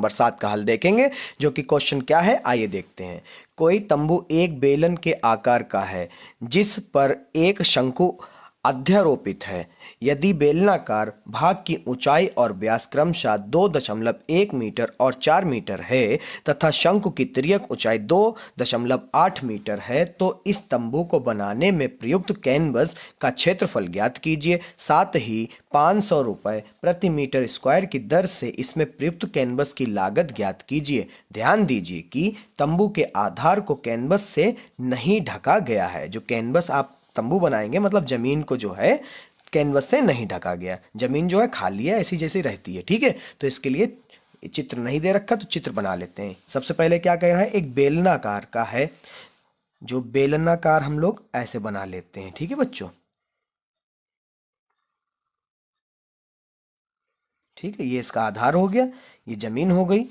Number 7 का हल देखेंगे, जो कि क्वेश्चन क्या है आइए देखते हैं। कोई तंबू एक बेलन के आकार का है जिस पर एक शंकु अध्यारोपित है। यदि बेलनाकार भाग की ऊंचाई और व्यास क्रमशः 2.1 मीटर और 4 मीटर है तथा शंकु की तिर्यक ऊंचाई 2.8 मीटर है, तो इस तंबू को बनाने में प्रयुक्त कैनवस का क्षेत्रफल ज्ञात कीजिए। साथ ही 500 रुपये प्रति मीटर स्क्वायर की दर से इसमें प्रयुक्त कैनवस की लागत ज्ञात कीजिए। ध्यान दीजिए कि तंबू के आधार को कैनवस से नहीं ढका गया है। जो कैनवस आप तंबू बनाएंगे मतलब जमीन को जो है कैनवस से नहीं ढका गया, जमीन जो है खाली है ऐसी जैसी रहती है। ठीक है, तो इसके लिए चित्र नहीं दे रखा तो चित्र बना लेते हैं। सबसे पहले क्या कह रहा है, एक बेलनाकार का है, जो बेलनाकार हम लोग ऐसे बना लेते हैं। ठीक है बच्चों, ठीक है, ये इसका आधार हो गया, ये जमीन हो गई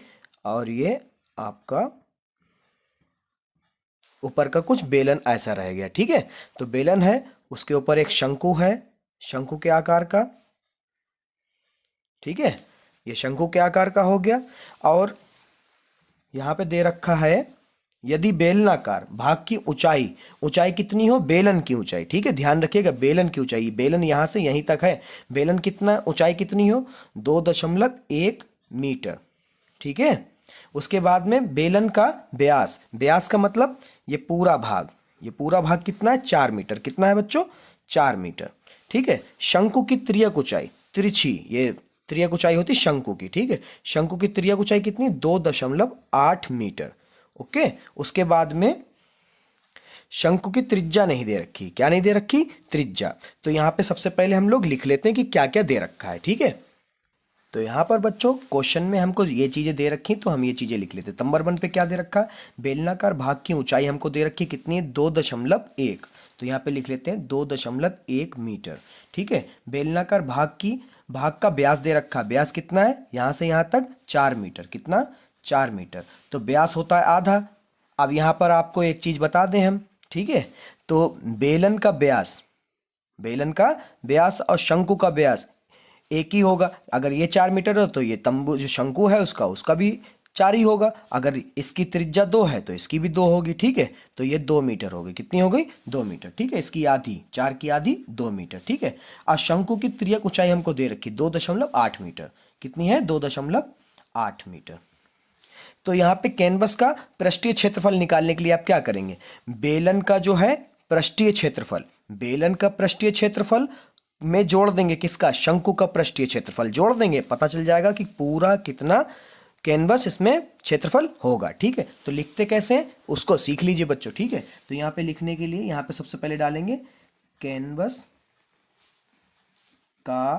और ये आपका ऊपर का कुछ बेलन ऐसा रह गया। ठीक है, तो बेलन है, उसके ऊपर एक शंकु है, शंकु के आकार का। ठीक है, ये शंकु के आकार का हो गया। और यहां पे दे रखा है यदि बेलनाकार भाग की ऊंचाई, ऊंचाई कितनी हो, बेलन की ऊंचाई। ठीक है, ध्यान रखिएगा बेलन की ऊंचाई, बेलन यहां से यहीं तक है, बेलन कितना ऊंचाई कितनी हो, 2.1 मीटर। ठीक है, उसके बाद में बेलन का व्यास, व्यास का मतलब ये पूरा भाग, ये पूरा भाग कितना है, 4 मीटर। कितना है बच्चों, 4 मीटर। ठीक है, शंकु की तिर्यक ऊंचाई, तिरछी ये तिर्यक ऊंचाई होती शंकु की। ठीक है, शंकु की तिर्यक ऊंचाई कितनी, 2.8 मीटर। ओके, उसके बाद में शंकु की त्रिज्या नहीं दे रखी, क्या नहीं दे रखी, त्रिज्या। तो यहां पे सबसे पहले हम लोग लिख लेते हैं कि क्या क्या दे रखा है। ठीक है, तो यहाँ पर बच्चों क्वेश्चन में हमको ये चीज़ें दे रखी, तो हम ये चीज़ें लिख लेते हैं। नंबर 1 पे क्या दे रखा है, बेलनाकार भाग की ऊंचाई हमको दे रखी कितनी है, 2.1, तो यहाँ पे लिख लेते हैं 2.1 मीटर। ठीक है, बेलनाकार भाग का व्यास दे रखा, व्यास कितना है, यहाँ से यहाँ तक 4 मीटर। कितना, 4 मीटर, तो व्यास होता है आधा। अब यहाँ पर आपको एक चीज़ बता दें हम, ठीक है, तो बेलन का व्यास, बेलन का व्यास और शंकु का व्यास एक ही होगा। अगर ये 4 मीटर हो तो ये तंबू जो शंकु है उसका भी 4 ही होगा। अगर इसकी त्रिज्या 2 है तो इसकी भी 2 होगी। ठीक है, तो ये 2 मीटर हो गई, कितनी हो गई, 2 मीटर। ठीक है, इसकी आधी, 4 की आधी 2 मीटर। ठीक है, और शंकु की तिर्यक ऊंचाई हमको दे रखी 2.8 मीटर। कितनी है, 2.8 मीटर। तो यहाँ पे कैनवस का पृष्ठीय क्षेत्रफल निकालने के लिए आप क्या करेंगे, बेलन का जो है पृष्ठीय क्षेत्रफल, बेलन का पृष्ठीय क्षेत्रफल में जोड़ देंगे किसका, शंकु का पृष्ठीय क्षेत्रफल जोड़ देंगे, पता चल जाएगा कि पूरा कितना कैनवस इसमें क्षेत्रफल होगा। ठीक है, तो लिखते कैसे हैं उसको सीख लीजिए बच्चों। ठीक है, तो यहाँ पे लिखने के लिए यहाँ पे सबसे पहले डालेंगे कैनवस का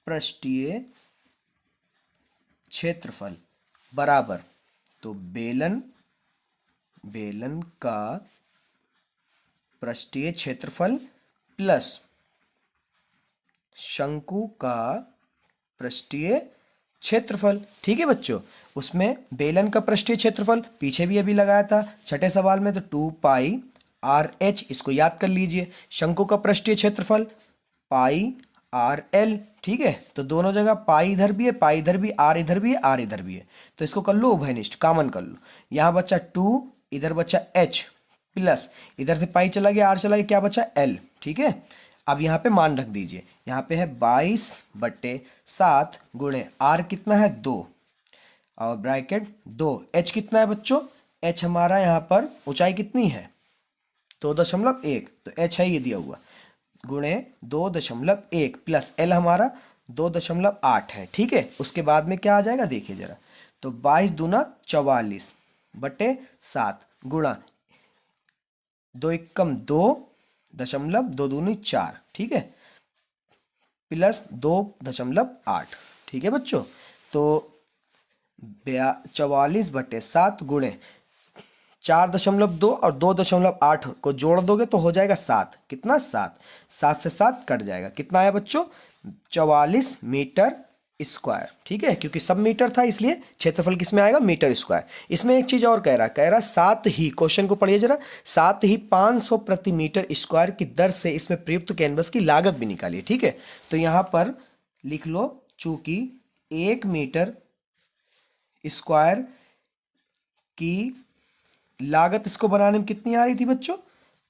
पृष्ठीय क्षेत्रफल बराबर, तो बेलन का पृष्ठीय क्षेत्रफल प्लस शंकु का पृष्ठीय क्षेत्रफल। ठीक है बच्चों, उसमें बेलन का पृष्ठीय क्षेत्रफल पीछे भी अभी लगाया था छठे सवाल में, तो 2 पाई आर एच, इसको याद कर लीजिए। शंकु का पृष्ठीय क्षेत्रफल पाई आर एल। ठीक है, तो दोनों जगह पाई इधर भी है, पाई इधर भी, आर इधर भी है, आर इधर भी है, तो इसको कर लो उभयनिष्ठ, कॉमन कर लो। यहाँ बचा 2, इधर बचा एच, प्लस इधर से पाई चला गया, आर चला गया, क्या बचा, एल। ठीक है, अब यहाँ पे मान रख दीजिए, यहाँ पे है 22/7 गुणे आर कितना है 2 और ब्रैकेट 2, एच कितना है बच्चों, एच हमारा यहाँ पर ऊंचाई कितनी है 2.1, तो एच है ये दिया हुआ, गुणे 2.1 प्लस एल हमारा 2.8 है। ठीक है, उसके बाद में क्या आ जाएगा देखिए जरा, तो 22 दूना 44/7 गुणा 2 एकम 2.2 दूनी 4। ठीक है, प्लस 2.8। ठीक है बच्चों, तो 44/7 गुणे 4.2 और 2.8 को जोड़ दोगे तो हो जाएगा 7। कितना, 7, 7 से 7 कट जाएगा, कितना आया बच्चों, 44 मीटर स्क्वायर। ठीक है, क्योंकि सब मीटर था इसलिए क्षेत्रफल किस में आएगा, मीटर स्क्वायर। इसमें एक चीज और कह रहा साथ ही, क्वेश्चन को पढ़िए जरा, साथ ही 500 प्रति मीटर स्क्वायर की दर से इसमें प्रयुक्त कैनवस की लागत भी निकालिए। ठीक है, तो यहां पर लिख लो, चूंकि 1 मीटर स्क्वायर की लागत इसको बनाने में कितनी आ रही थी बच्चों?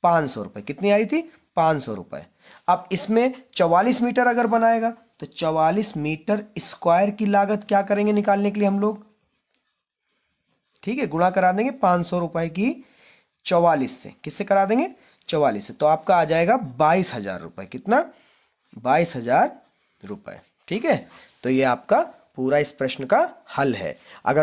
500 रुपये। कितनी आ रही थी? 500 रुपये। अब इसमें 44 मीटर अगर बनाएगा तो 44 मीटर स्क्वायर की लागत क्या करेंगे निकालने के लिए हम लोग? ठीक है, गुणा करा देंगे 500 रुपये की 44 से। किससे करा देंगे? 44 से। तो आपका आ जाएगा 22,000 रुपये। कितना? 22,000 रुपये। ठीक है, तो ये आपका पूरा इस प्रश्न का हल है। अगर